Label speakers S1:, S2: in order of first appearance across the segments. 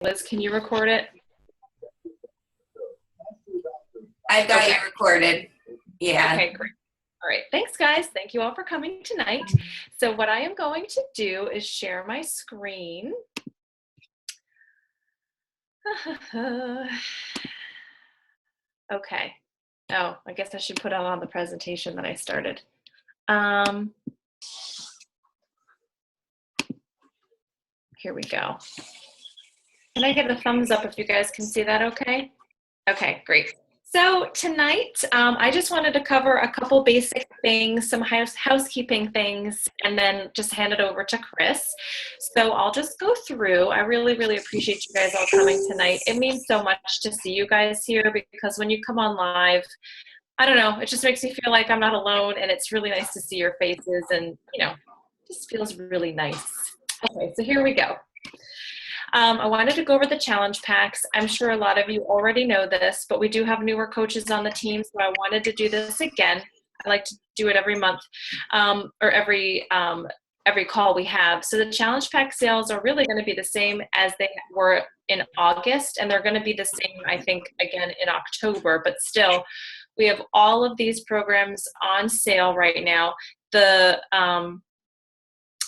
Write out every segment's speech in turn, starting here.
S1: Liz, can you record it?
S2: I've got
S1: Okay.
S2: you recorded. Yeah.
S1: Okay, great. All right, thanks guys. Thank you all for coming tonight. So what I am going to do is share my screen. Okay. Oh, I guess I should put on the presentation that I started. Here we go. Can I get a thumbs up if you guys can see that okay? Okay, great. So tonight, I just wanted to cover a couple basic things, some housekeeping things, and then just hand it over to Chris. So I'll just go through. I really, really appreciate you guys all coming tonight. It means so much to see you guys here because when you come on live, I don't know, it just makes me feel like I'm not alone, and it's really nice to see your faces, and it just feels really nice. Okay, so here we go. I wanted to go over the challenge packs. I'm sure a lot of you already know this, but we do have newer coaches on the team, so I wanted to do this again. I like to do it every month or every call we have. So the challenge pack sales are really going to be the same as they were in August, and they're going to be the same, I think, again in October, but still, we have all of these programs on sale right now.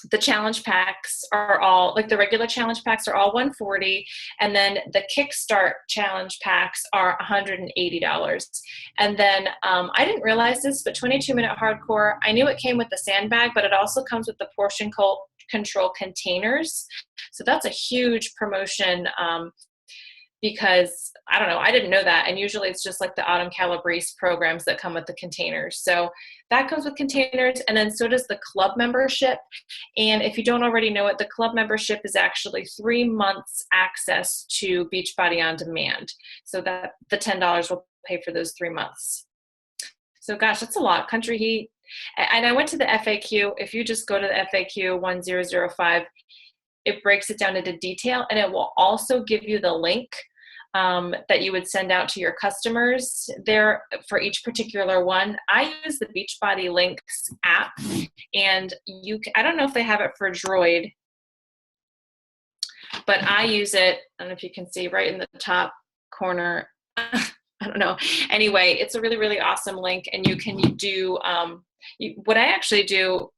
S1: The challenge packs are all, like the regular challenge packs are all $140, and then the Kickstart challenge packs are $180. And then I didn't realize this, but 22-minute hardcore, I knew it came with the sandbag, but it also comes with the portion control containers. So that's a huge promotion because I don't know, I didn't know that. And usually it's just like the Autumn Calabrese programs that come with the containers. So that comes with containers, and then so does the club membership. And if you don't already know it, the club membership is actually 3 months access to Beachbody On Demand. So that the $10 will pay for those 3 months. So gosh, that's a lot. Country Heat. And I went to the FAQ. If you just go to the FAQ 1005, it breaks it down into detail, and it will also give you the link that you would send out to your customers there for each particular one. I use the Beachbody Links app, and I don't know if they have it for Droid, but I use it. I don't know if you can see right in the top corner. I don't know. Anyway, it's a really, really awesome link, and you can do what I actually do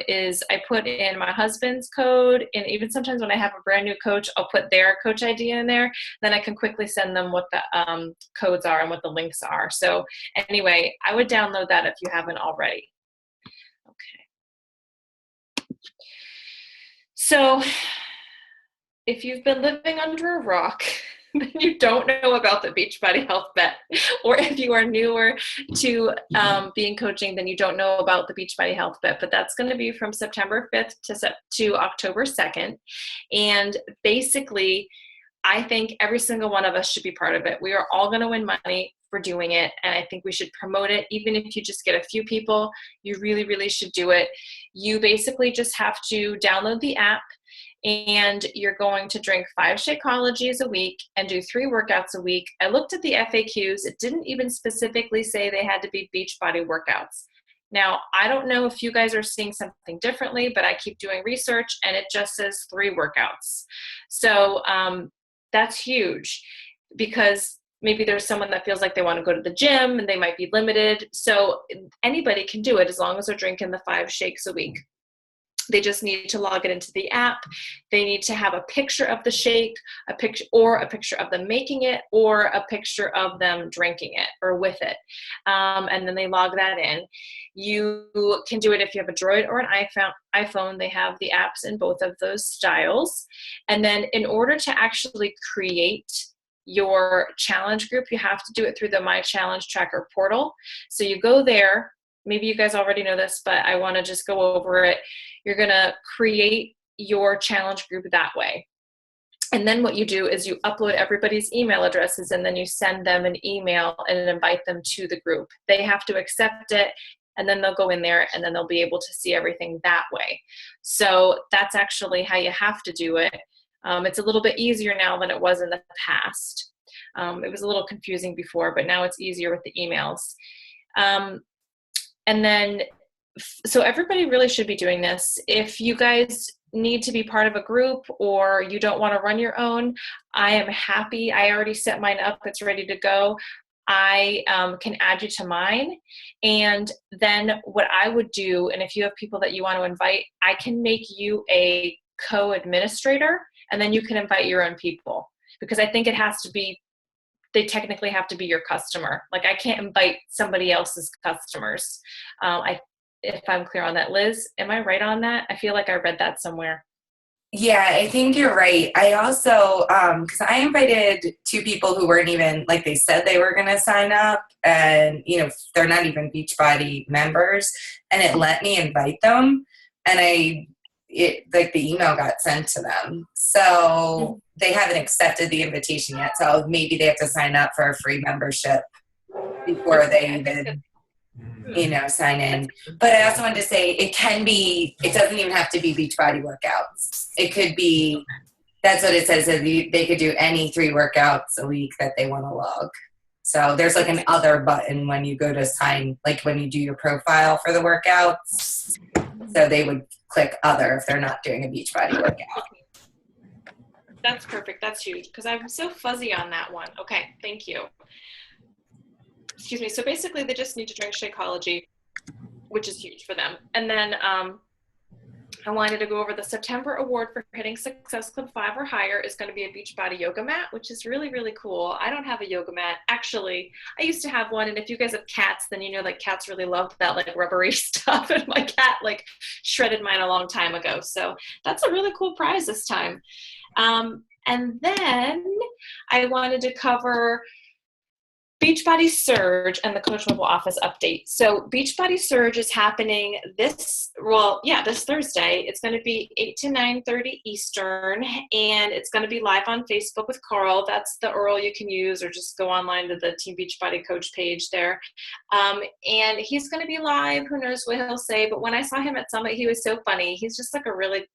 S1: is I put in my husband's code, and even sometimes when I have a brand new coach, I'll put their coach ID in there. Then I can quickly send them what the codes are and what the links are. So anyway, I would download that if you haven't already. Okay. So if you've been living under a rock, then you don't know about the Beachbody Health Bet. Or if you are newer to being coaching, then you don't know about the Beachbody Health Bet. But that's going to be from September 5th to October 2nd. And basically, I think every single one of us should be part of it. We are all going to win money for doing it, and I think we should promote it. Even if you just get a few people, you really, really should do it. You basically just have to download the app, and you're going to drink 5 Shakeologies a week and do 3 workouts a week. I looked at the FAQs. It didn't even specifically say they had to be Beachbody workouts. Now, I don't know if you guys are seeing something differently, but I keep doing research, and it just says 3 workouts. So that's huge, because maybe there's someone that feels like they want to go to the gym and they might be limited. So anybody can do it as long as they're drinking the 5 shakes a week. They just need to log it into the app. They need to have a picture of the shake, a picture of them making it, or a picture of them drinking it or with it. And then they log that in. You can do it if you have a Droid or an iPhone. They have the apps in both of those styles. And then in order to actually create your challenge group, you have to do it through the My Challenge Tracker portal. So you go there. Maybe you guys already know this, but I want to just go over it. You're going to create your challenge group that way. And then what you do is you upload everybody's email addresses, and then you send them an email and invite them to the group. They have to accept it, and then they'll go in there, and then they'll be able to see everything that way. So that's actually how you have to do it. It's a little bit easier now than it was in the past. It was a little confusing before, but now it's easier with the emails. And then so everybody really should be doing this. If you guys need to be part of a group or you don't want to run your own, I am happy. I already set mine up. It's ready to go. I can add you to mine. And then what I would do, and if you have people that you want to invite, I can make you a co-administrator, and then you can invite your own people, because I think it has to be, they technically have to be your customer. Like, I can't invite somebody else's customers. If I'm clear on that. Liz, am I right on that? I feel like I read that somewhere.
S2: Yeah, I think you're right. I also, because I invited two people who weren't even, like they said they were going to sign up, and, you know, they're not even Beachbody members, and it let me invite them, and like the email got sent to them. So they haven't accepted the invitation yet. So maybe they have to sign up for a free membership before they even, you know, sign in. But I also wanted to say it doesn't even have to be Beachbody workouts. It could be, that's what it says, that they could do any 3 workouts a week that they want to log. So there's like an other button when you go to sign, like when you do your profile for the workouts. So they would click other if they're not doing a Beachbody workout.
S1: That's perfect. That's huge, because I'm so fuzzy on that one. Okay, thank you. Excuse me. So basically, they just need to drink Shakeology, which is huge for them. And then I wanted to go over the September award for hitting Success Club 5 or higher is going to be a Beachbody yoga mat, which is really, really cool. I don't have a yoga mat. Actually, I used to have one. And if you guys have cats, then you know like cats really love that like rubbery stuff. And my cat like shredded mine a long time ago. So that's a really cool prize this time. And then I wanted to cover Beachbody Surge and the Coach Mobile Office update. So Beachbody Surge is happening this Thursday. It's going to be 8 to 9:30 Eastern, and it's going to be live on Facebook with Carl. That's the URL you can use, or just go online to the Team Beachbody Coach page there. And he's going to be live. Who knows what he'll say, but when I saw him at Summit, he was so funny. He's just like a really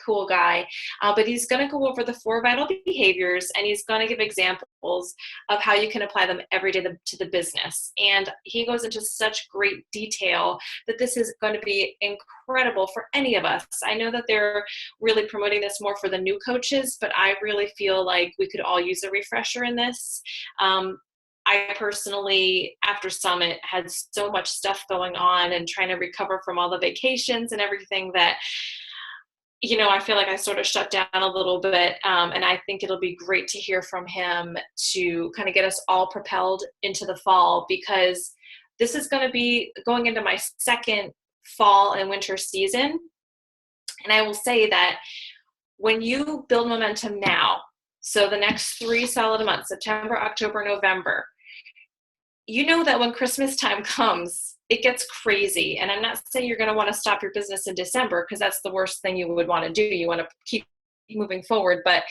S1: cool guy, but he's going to go over the 4 vital behaviors, and he's going to give examples of how you can apply them every day to the business. And he goes into such great detail that this is going to be incredible for any of us. I know that they're really promoting this more for the new coaches, but I really feel like we could all use a refresher in this. I personally, after Summit, had so much stuff going on and trying to recover from all the vacations and everything that, you know, I feel like I sort of shut down a little bit, and I think it'll be great to hear from him to kind of get us all propelled into the fall, because this is going to be going into my second fall and winter season. And I will say that when you build momentum now, so the next 3 solid months, September, October, November, you know that when Christmas time comes, it gets crazy. And I'm not saying you're going to want to stop your business in December, because that's the worst thing you would want to do. You want to keep moving forward. But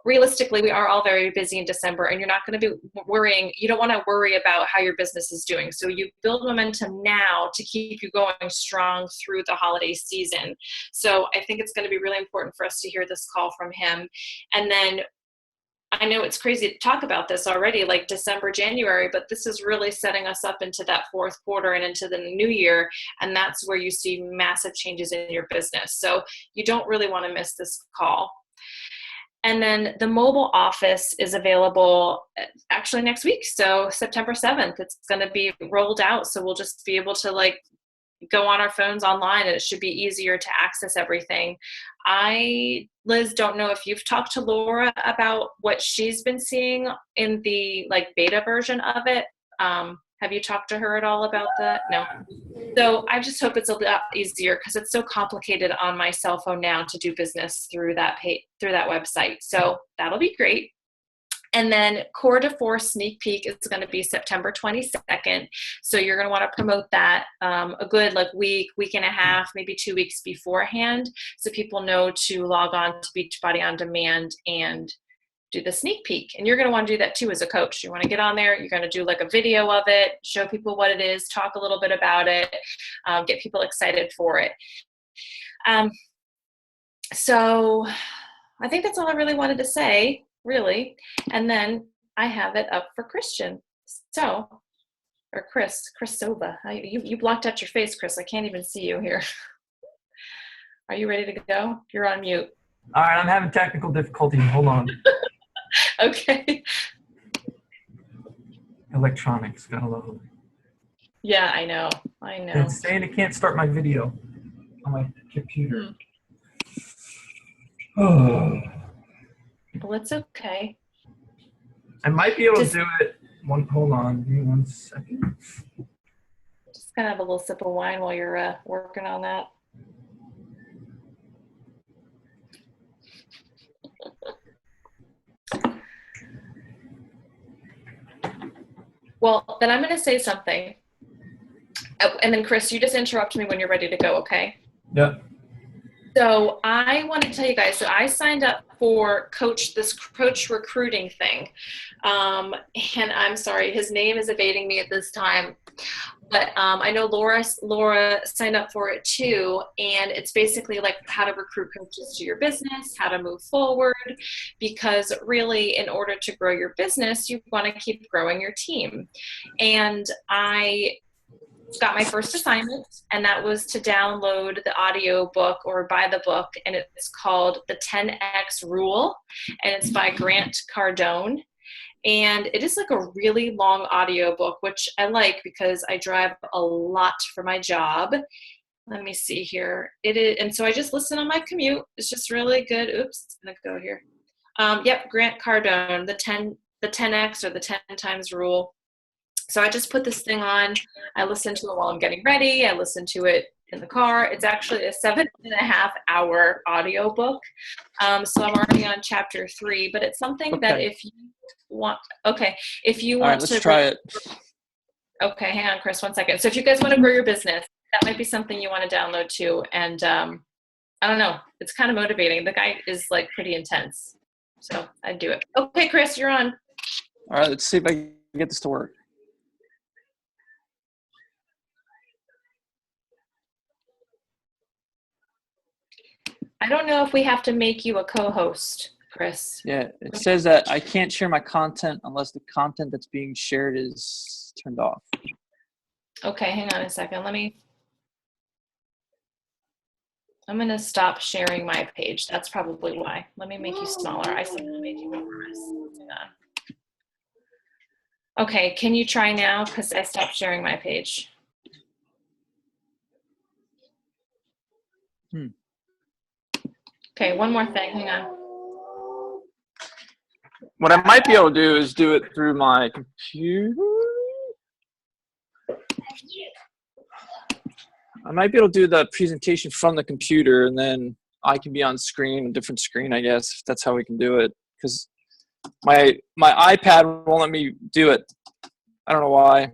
S1: realistically, we are all very busy in December, and you're not going to be worrying. You don't want to worry about how your business is doing. So you build momentum now to keep you going strong through the holiday season. So I think it's going to be really important for us to hear this call from him. And then I know it's crazy to talk about this already, like December, January, but this is really setting us up into that 4th quarter and into the new year. And that's where you see massive changes in your business. So you don't really want to miss this call. And then the mobile office is available actually next week. So September 7th, it's going to be rolled out. So we'll just be able to like go on our phones online, and it should be easier to access everything. Liz, don't know if you've talked to Laura about what she's been seeing in the like beta version of it. Have you talked to her at all about that? No. So I just hope it's a lot easier, because it's so complicated on my cell phone now to do business through that website. So that'll be great. And then Core to Force sneak peek is going to be September 22nd. So you're going to want to promote that a good like week and a half, maybe 2 weeks beforehand, so people know to log on to Beachbody On Demand and do the sneak peek. And you're going to want to do that too as a coach. You want to get on there. You're going to do like a video of it, show people what it is, talk a little bit about it, get people excited for it. So I think that's all I really wanted to say, really. And then I have it up for Christian. So Or Chris Sova. You blocked out your face, Chris. I can't even see you here. Are you ready to go? You're on mute.
S3: All right, I'm having technical difficulty. Hold on.
S1: Okay.
S3: Electronics, gotta love them.
S1: Yeah, I know.
S3: It's saying it can't start my video on my computer. Oh.
S1: Well, it's okay.
S3: I might be able to do it. Hold on, give me 1 second.
S1: Just gonna have a little sip of wine while you're working on that. Well, then I'm going to say something. And then, Chris, you just interrupt me when you're ready to go, okay?
S3: Yep.
S1: So I want to tell you guys that I signed up for this coach recruiting thing. And I'm sorry, his name is evading me at this time. But I know Laura signed up for it too, and it's basically like how to recruit coaches to your business, how to move forward, because really in order to grow your business, you want to keep growing your team. And I got my first assignment, and that was to download the audio book or buy the book, and it's called The 10X Rule, and it's by Grant Cardone. And it is like a really long audio book, which I like because I drive a lot for my job. Let me see here. It is, and so I just listen on my commute. It's just really good. Oops, it's gonna go here. Yep, Grant Cardone, the 10X or the 10 times rule. So I just put this thing on. I listen to it while I'm getting ready. I listen to it in the car. It's actually a 7.5-hour audio book. So I'm already on chapter 3, but it's something that if you want, if you want
S4: All right, let's try it.
S1: Okay, hang on, Chris, 1 second. So if you guys want to grow your business, that might be something you want to download too. And I don't know, it's kind of motivating. The guy is like pretty intense. So I'd do it. Okay, Chris, you're on.
S4: All right, let's see if I can get this to work.
S1: I don't know if we have to make you a co-host, Chris.
S4: Yeah, it says that I can't share my content unless the content that's being shared is turned off.
S1: Okay, hang on a second. I'm going to stop sharing my page. That's probably why. Let me make you smaller. I somehow made you enormous. Hang on. Okay, can you try now? Because I stopped sharing my page. Okay, one more thing. Hang on.
S4: What I might be able to do is do it through my computer. I might be able to do the presentation from the computer, and then I can be on screen, a different screen, I guess, if that's how we can do it. Because my iPad won't let me do it. I don't know why.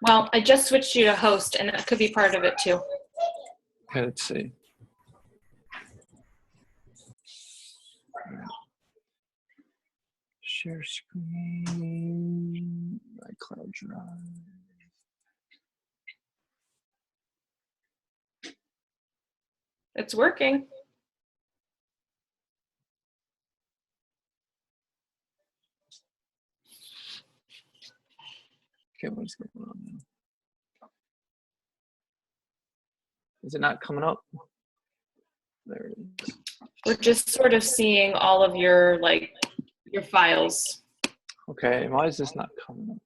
S1: Well, I just switched you to host, and that could be part of it too.
S4: Okay, let's see. Share screen, iCloud Drive.
S1: It's working.
S4: Okay, what's going on now? Is it not coming up? There it is.
S1: We're just sort of seeing all of your files.
S4: Okay, why is this not coming up?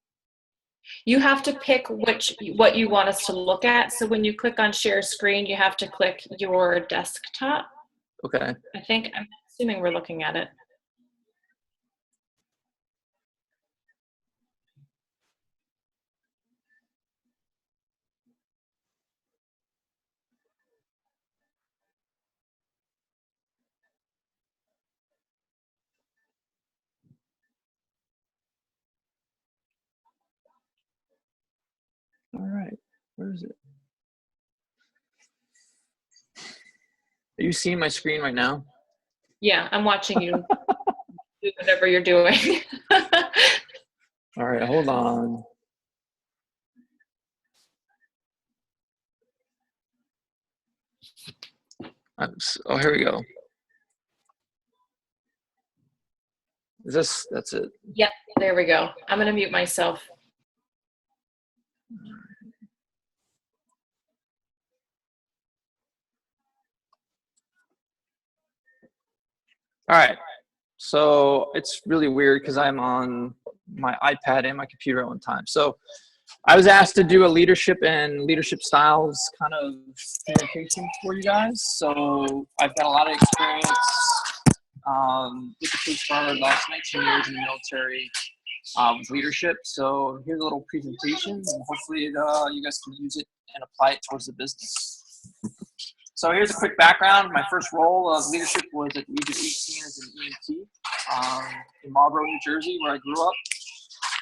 S1: You have to pick what you want us to look at. So when you click on share screen, you have to click your desktop.
S4: Okay.
S1: I'm assuming we're looking at it.
S4: All right. Where is it? Are you seeing my screen right now?
S1: Yeah, I'm watching you do whatever you're doing.
S4: All right, hold on. Oh, here we go. That's it.
S1: Yep, there we go. I'm going to mute myself.
S4: All right. So it's really weird because I'm on my iPad and my computer at one time. So I was asked to do a leadership and leadership styles kind of presentation for you guys. So I've got a lot of experience with the Coast Guard, last 19 years in the military with leadership. So here's a little presentation, and hopefully you guys can use it and apply it towards the business. So here's a quick background. My first role of leadership was at the age of 18 as an EMT in Marlboro, New Jersey, where I grew up.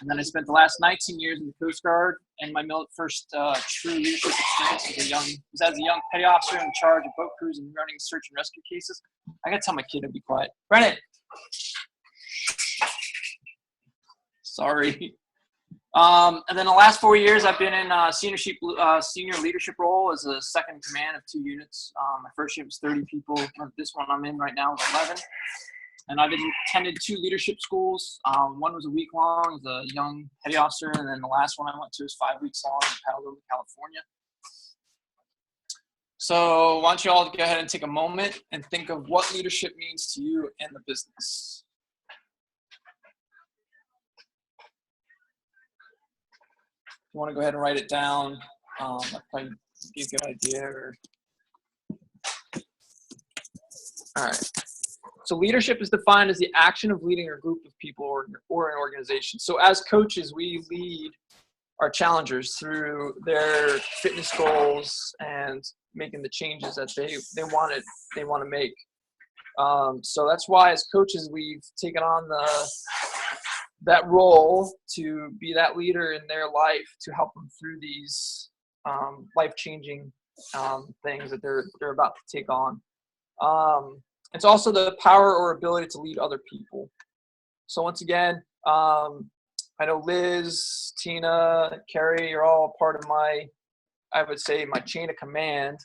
S4: And then I spent the last 19 years in the Coast Guard, and my first true leadership experience was as a young petty officer in charge of boat crews and running search and rescue cases. I gotta tell my kid to be quiet. Brennan! Sorry. And then the last 4 years, I've been in senior leadership role as a second in command of 2 units. My first unit was 30 people. This one I'm in right now is 11. And I've attended 2 leadership schools. One was a week long as a young petty officer, and then the last one I went to was 5 weeks long in Petaluma, California. So why don't you all go ahead and take a moment and think of what leadership means to you in the business. You want to go ahead and write it down. That probably be a good idea. All right. So leadership is defined as the action of leading a group of people or an organization. So as coaches, we lead our challengers through their fitness goals and making the changes that they want to make. So that's why as coaches, we've taken on that role to be that leader in their life to help them through these life-changing things that they're about to take on. It's also the power or ability to lead other people. So once again, I know Liz, Tina, Carrie are all part of my chain of command.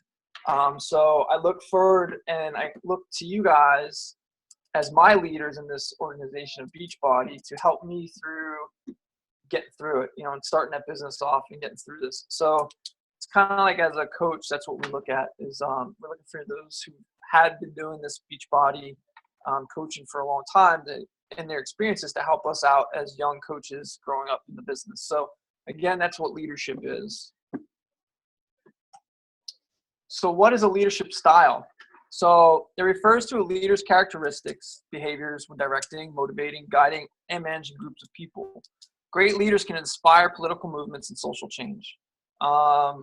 S4: So I look forward and I look to you guys as my leaders in this organization of Beachbody to help me through getting through it, and starting that business off and getting through this. So it's kind of like as a coach, that's what we look at is we're looking for those who had been doing this Beachbody coaching for a long time and their experiences to help us out as young coaches growing up in the business. So again, that's what leadership is. So what is a leadership style? So it refers to a leader's characteristics, behaviors when directing, motivating, guiding, and managing groups of people. Great leaders can inspire political movements and social change. I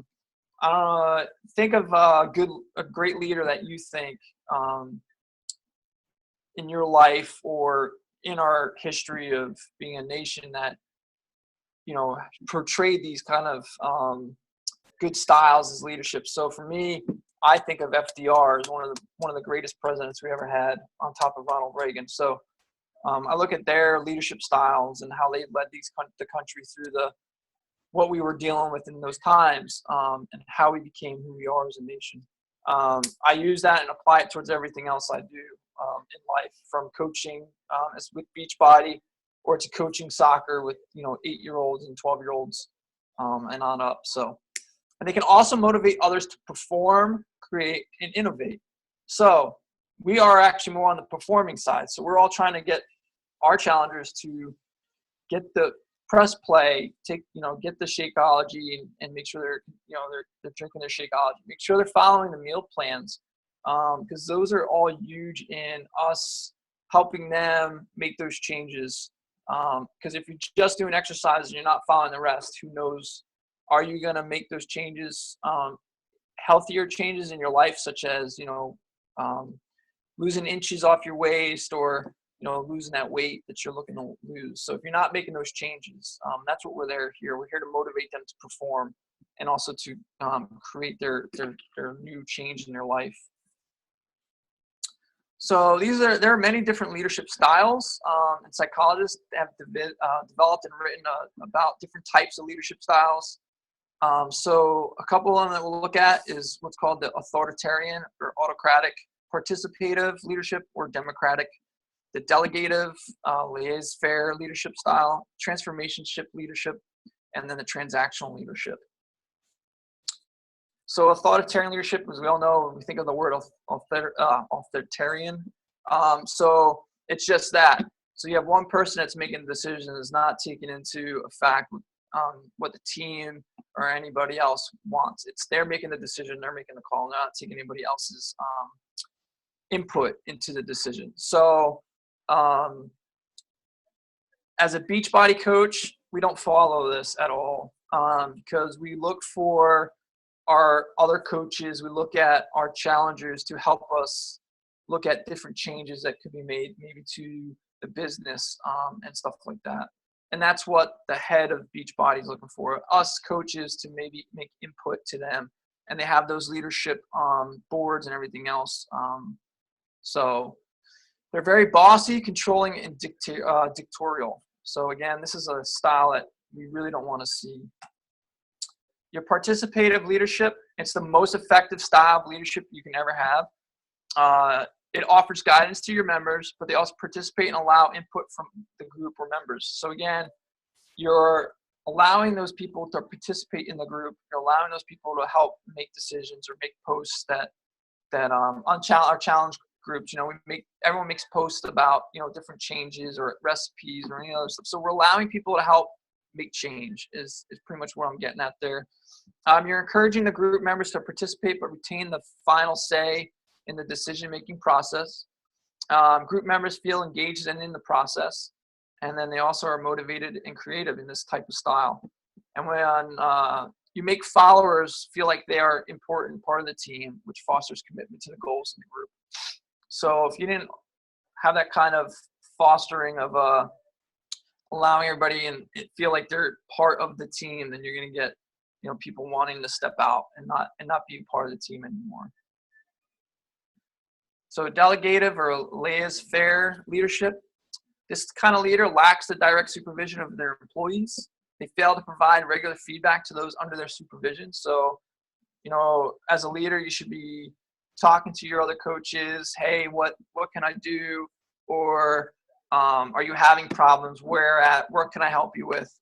S4: don't know, think of a great leader that you think in your life or in our history of being a nation that, portrayed these kind of good styles as leadership. So for me, I think of FDR as one of the greatest presidents we ever had on top of Ronald Reagan. So I look at their leadership styles and how they led the country through what we were dealing with in those times and how we became who we are as a nation. I use that and apply it towards everything else I do in life, from coaching as with Beachbody or to coaching soccer with 8-year-olds and 12-year-olds and on up. So, and they can also motivate others to perform, create, and innovate. So we are actually more on the performing side. So we're all trying to get our challengers to get the press play, get the Shakeology and make sure they're drinking their Shakeology. Make sure they're following the meal plans because those are all huge in us helping them make those changes. Because if you're just doing exercise and you're not following the rest, who knows? Are you going to make those changes, healthier changes in your life, such as losing inches off your waist or losing that weight that you're looking to lose? So if you're not making those changes, that's what we're there here. We're here to motivate them to perform and also to create their new change in their life. So there are many different leadership styles, and psychologists have developed and written about different types of leadership styles. So a couple of them that we'll look at is what's called the authoritarian or autocratic, participative leadership, or democratic. the delegative, laissez-faire leadership style, transformationship leadership, and then the transactional leadership. So authoritarian leadership, as we all know, we think of the word authoritarian. So it's just that. So you have one person that's making the decision, is not taking into effect what the team or anybody else wants. It's they're making the decision, they're making the call, not taking anybody else's input into the decision. So as a Beachbody coach, we don't follow this at all because we look for our other coaches, we look at our challengers to help us look at different changes that could be made maybe to the business and stuff like that. And that's what the head of Beachbody is looking for, us coaches to maybe make input to them. And they have those leadership boards and everything else. So they're very bossy, controlling, and dictatorial. So again, this is a style that we really don't want to see. Your participative leadership, it's the most effective style of leadership you can ever have. It offers guidance to your members, but they also participate and allow input from the group or members. So again, you're allowing those people to participate in the group. You're allowing those people to help make decisions or make posts that on our challenge groups. You know, everyone makes posts about, you know, different changes or recipes or any other stuff. So we're allowing people to help make change is pretty much what I'm getting at there. You're encouraging the group members to participate but retain the final say in the decision-making process. Group members feel engaged and in the process, and then they also are motivated and creative in this type of style. And when you make followers feel like they are important part of the team, which fosters commitment to the goals in the group. So if you didn't have that kind of fostering of allowing everybody and feel like they're part of the team, then you're going to get, you know, people wanting to step out and not be part of the team anymore. So delegative or laissez-faire leadership, this kind of leader lacks the direct supervision of their employees. They fail to provide regular feedback to those under their supervision. So, you know, as a leader, you should be talking to your other coaches. Hey, what can I do? Or are you having problems? Where can I help you with?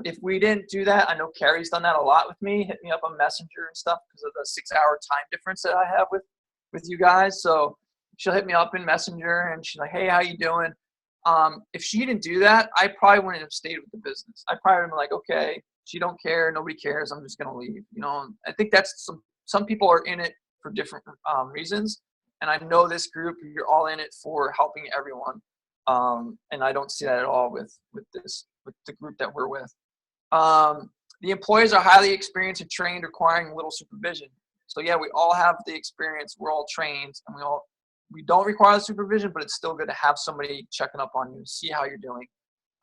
S4: If we didn't do that, I know Carrie's done that a lot with me, hit me up on Messenger and stuff because of the 6-hour time difference that I have with you guys. So she'll hit me up in Messenger and she's like, hey, how you doing? If she didn't do that, I probably wouldn't have stayed with the business. I probably would have been like, okay, she don't care, nobody cares, I'm just gonna leave. You know, I think that's some people are in it for different reasons. And I know this group, you're all in it for helping everyone. And I don't see that at all with the group that we're with. The employees are highly experienced and trained, requiring little supervision. So yeah, we all have the experience, we're all trained, and we don't require the supervision, but it's still good to have somebody checking up on you, see how you're doing.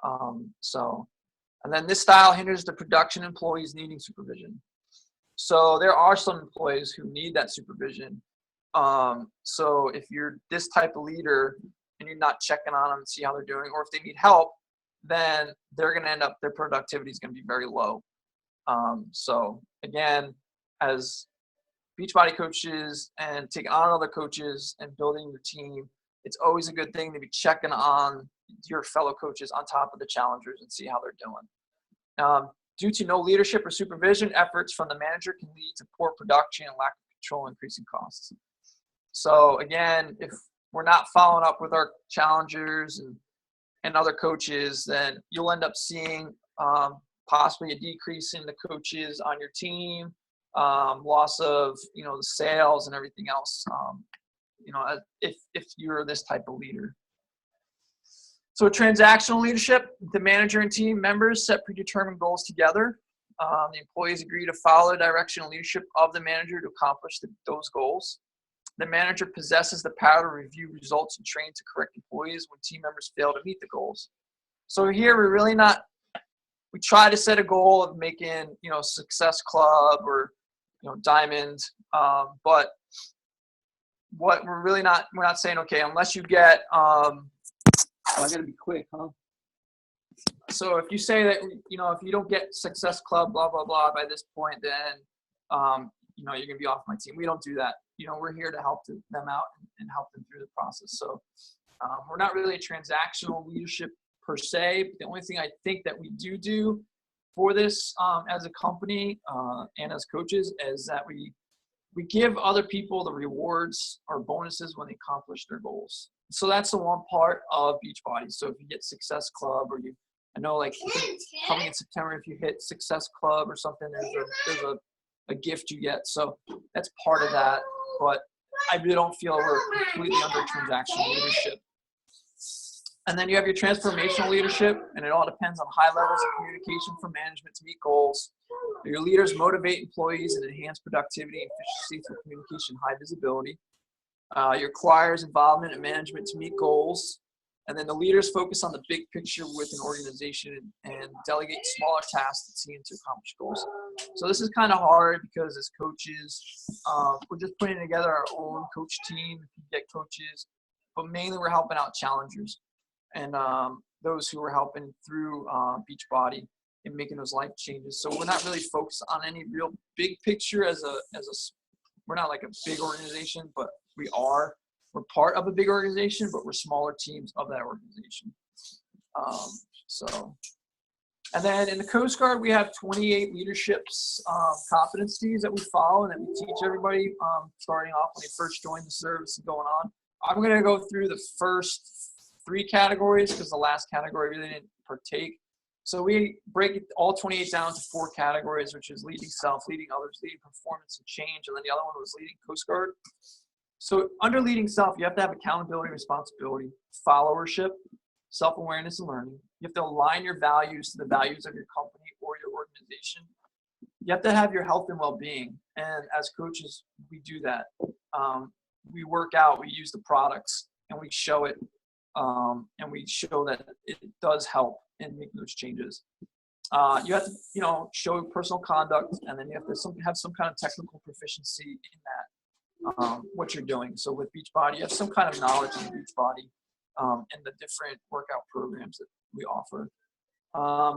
S4: And then this style hinders the production employees needing supervision. So there are some employees who need that supervision. So if you're this type of leader and you're not checking on them and see how they're doing, or if they need help, then they're going to end up, their productivity is going to be very low. So again, as Beachbody coaches and taking on other coaches and building your team, it's always a good thing to be checking on your fellow coaches on top of the challengers and see how they're doing. Due to no leadership or supervision, efforts from the manager can lead to poor production and lack of control, increasing costs. So again, if we're not following up with our challengers and other coaches, then you'll end up seeing possibly a decrease in the coaches on your team, loss of, you know, the sales and everything else, you know, if you're this type of leader. So transactional leadership, the manager and team members set predetermined goals together. The employees agree to follow the direction and leadership of the manager to accomplish those goals. The manager possesses the power to review results and train to correct employees when team members fail to meet the goals. So here we're really not, we try to set a goal of making, you know, Success Club or, you know, Diamond, but what we're not saying, okay, unless you get, I gotta be quick, huh? So if you say that, you know, if you don't get Success Club, blah, blah, blah, by this point, then, you know, you're gonna be off my team. We don't do that. You know, we're here to help them out and help them through the process. So We're not really a transactional leadership per se. But the only thing I think that we do for this as a company and as coaches is that we give other people the rewards or bonuses when they accomplish their goals. So that's the one part of Beachbody. So if you get Success Club, or I know like coming in September, if you hit Success Club or something, there's a gift you get. So that's part of that. But I really don't feel we're completely under transactional leadership. And then you have your transformational leadership, and it all depends on high levels of communication from management to meet goals. Your leaders motivate employees and enhance productivity and efficiency through communication, high visibility. Your requires involvement and management to meet goals. And then the leaders focus on the big picture with an organization and delegate smaller tasks to team to accomplish goals. So this is kind of hard because as coaches, we're just putting together our own coach team, if you get coaches, but mainly we're helping out challengers and those who are helping through Beachbody and making those life changes. So we're not really focused on any real big picture we're not like a big organization, but we're part of a big organization, but we're smaller teams of that organization. And then in the Coast Guard, we have 28 leaderships competencies that we follow and that we teach everybody starting off when they first join the service and going on. I'm going to go through the first 3 categories because the last category really didn't partake. So we break all 28 down to 4 categories, which is leading self, leading others, leading performance and change, and then the other one was leading Coast Guard. So under leading self, you have to have accountability, responsibility, followership, self-awareness, and learning. You have to align your values to the values of your company or your organization. You have to have your health and well-being. And as coaches, we do that. We work out, we use the products, and we show it. And we show that it does help in making those changes. You have to, show personal conduct, and then you have to have some kind of technical proficiency in that, what you're doing. So with Beachbody, you have some kind of knowledge in Beachbody and the different workout programs that we offer.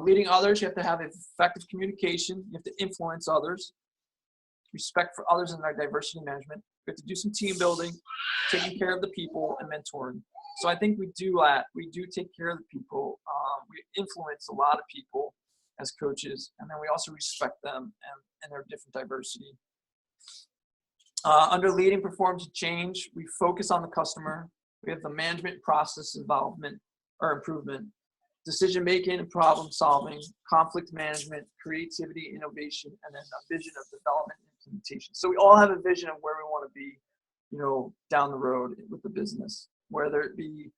S4: Leading others, you have to have effective communication. You have to influence others, respect for others in their diversity management. You have to do some team building, taking care of the people, and mentoring. So I think we do that. We do take care of the people. We influence a lot of people as coaches, and then we also respect them and their different diversity. Under leading performance and change, we focus on the customer. We have the management process involvement or improvement, decision-making and problem-solving, conflict management, creativity, innovation, and then a vision of development and implementation. So we all have a vision of where we want to be, down the road with the business, whether it be,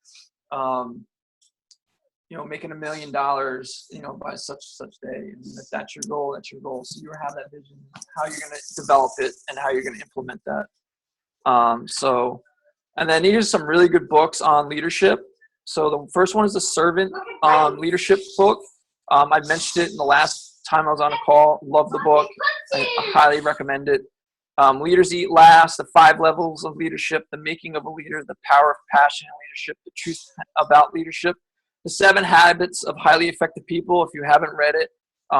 S4: making $1 million, by such day. And if that's your goal, that's your goal. So you have that vision, how you're going to develop it and how you're going to implement that. And then these are some really good books on leadership. So the first one is the Servant Leadership book. I mentioned it in the last time I was on a call. Love the book. I highly recommend it. Leaders Eat Last, the 5 Levels of Leadership, the Making of a Leader, the Power of Passion in Leadership, the Truth About Leadership, the 7 Habits of Highly Effective People. If you haven't read it,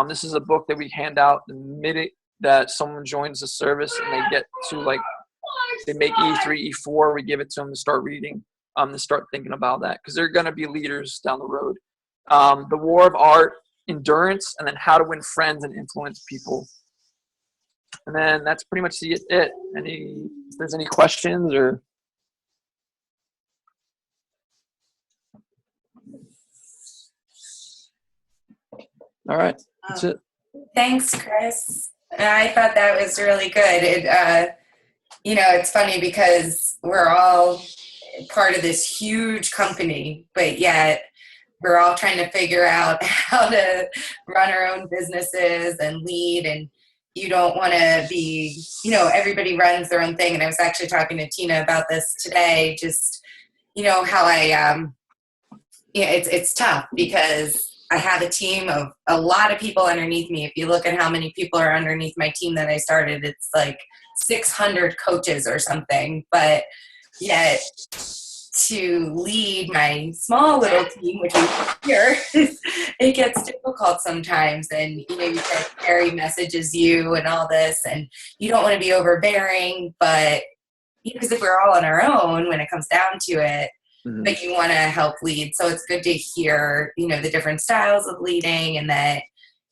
S4: this is a book that we hand out the minute that someone joins the service and they get to they make E3, E4, we give it to them to start reading, to start thinking about that because they're going to be leaders down the road. The War of Art, Endurance, and then How to Win Friends and Influence People. And then that's pretty much it. If there's any questions or. All right, that's it.
S2: Thanks, Chris. I thought that was really good. It's funny because we're all part of this huge company, but yet we're all trying to figure out how to run our own businesses and lead. And you don't want to be, everybody runs their own thing. And I was actually talking to Tina about this today, just, how it's tough because I have a team of a lot of people underneath me. If you look at how many people are underneath my team that I started, it's like 600 coaches or something. But yet to lead my small little team, which is here, it gets difficult sometimes. And, Carrie messages you and all this, and you don't want to be overbearing. But because if we're all on our own, when it comes down to it,
S4: Mhm.
S2: but you want to help lead. So it's good to hear, the different styles of leading, and that,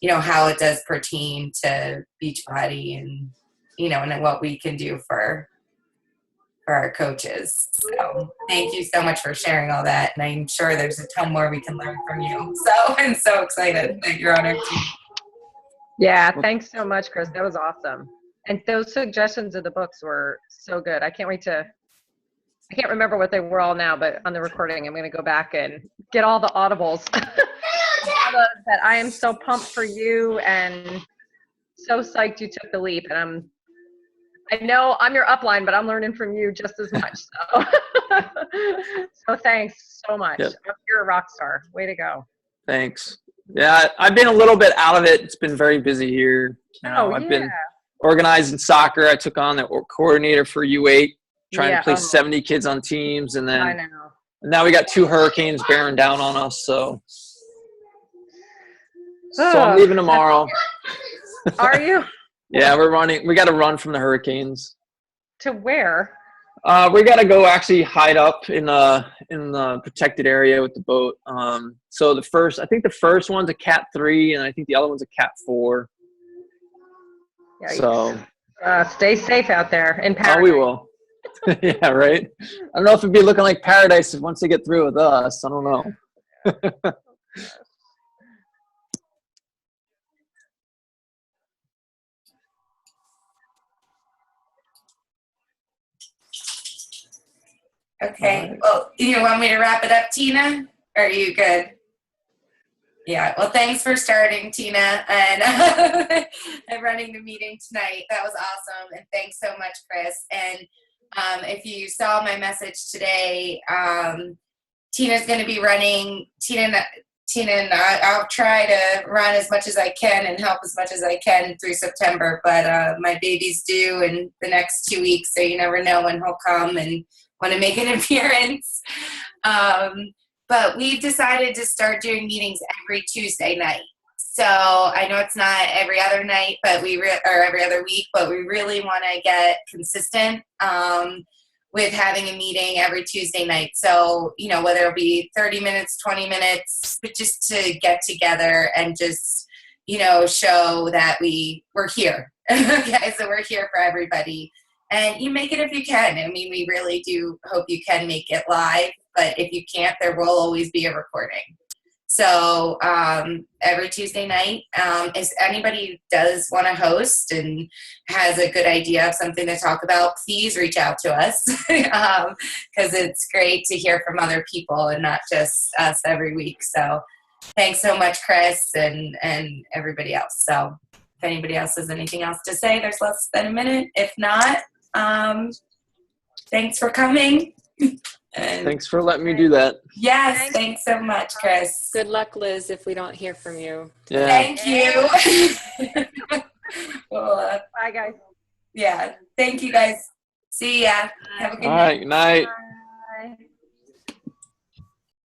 S2: how it does pertain to Beachbody, and, and what we can do for our coaches. So thank you so much for sharing all that. And I'm sure there's a ton more we can learn from you. So I'm so excited that you're on our team.
S5: Yeah, thanks so much, Chris. That was awesome. And those suggestions of the books were so good. I can't remember what they were all now, but on the recording, I'm going to go back and get all the audibles. That I am so pumped for you and so psyched you took the leap. And I know I'm your upline, but I'm learning from you just as much. So, so thanks so much.
S4: Yep.
S5: You're a rock star. Way to go.
S4: Thanks. Yeah, I've been a little bit out of it. It's been very busy here. I've been organizing soccer. I took on the coordinator for U8, trying to place 70 kids on teams, and then
S5: I know.
S4: and now we got 2 hurricanes bearing down on us. So I'm leaving tomorrow.
S5: Are you?
S4: Yeah, we're running. We got to run from the hurricanes.
S5: To where?
S4: We got to go actually hide up in the protected area with the boat. So I think the first one's a Cat 3, and I think the other one's a Cat 4.
S5: Yikes.
S4: So
S5: stay safe out there in Paris.
S4: Oh, we will. Yeah, right. I don't know if it'd be looking like paradise once they get through with us. I don't know.
S2: Okay. Well, you want me to wrap it up, Tina? Or are you good? Yeah. Well, thanks for starting, Tina, and and running the meeting tonight. That was awesome. And thanks so much, Chris. And if you saw my message today, Tina's going to be running. Tina and I'll try to run as much as I can and help as much as I can through September. But my baby's due in the next 2 weeks, so you never know when he'll come and want to make an appearance. But we've decided to start doing meetings every Tuesday night. So I know it's not every other night, but or every other week, but we really want to get consistent with having a meeting every Tuesday night. So, whether it'll be 30 minutes, 20 minutes, but just to get together and just, show that we're here. Okay, so we're here for everybody. And you make it if you can. I mean, we really do hope you can make it live, but if you can't, there will always be a recording. So every Tuesday night, if anybody does want to host and has a good idea of something to talk about, please reach out to us because it's great to hear from other people and not just us every week. So thanks so much, Chris, and everybody else. So if anybody else has anything else to say, there's less than a minute. If not, thanks for coming. And
S4: thanks for letting me do that.
S2: yes, thanks so much, Chris.
S6: Good luck, Liz, if we don't hear from you.
S4: Yeah.
S2: Thank you. Well,
S5: Bye, guys.
S2: yeah, thank you guys. See ya. Have a good
S4: All
S2: night.
S4: right. Good night.
S5: Bye.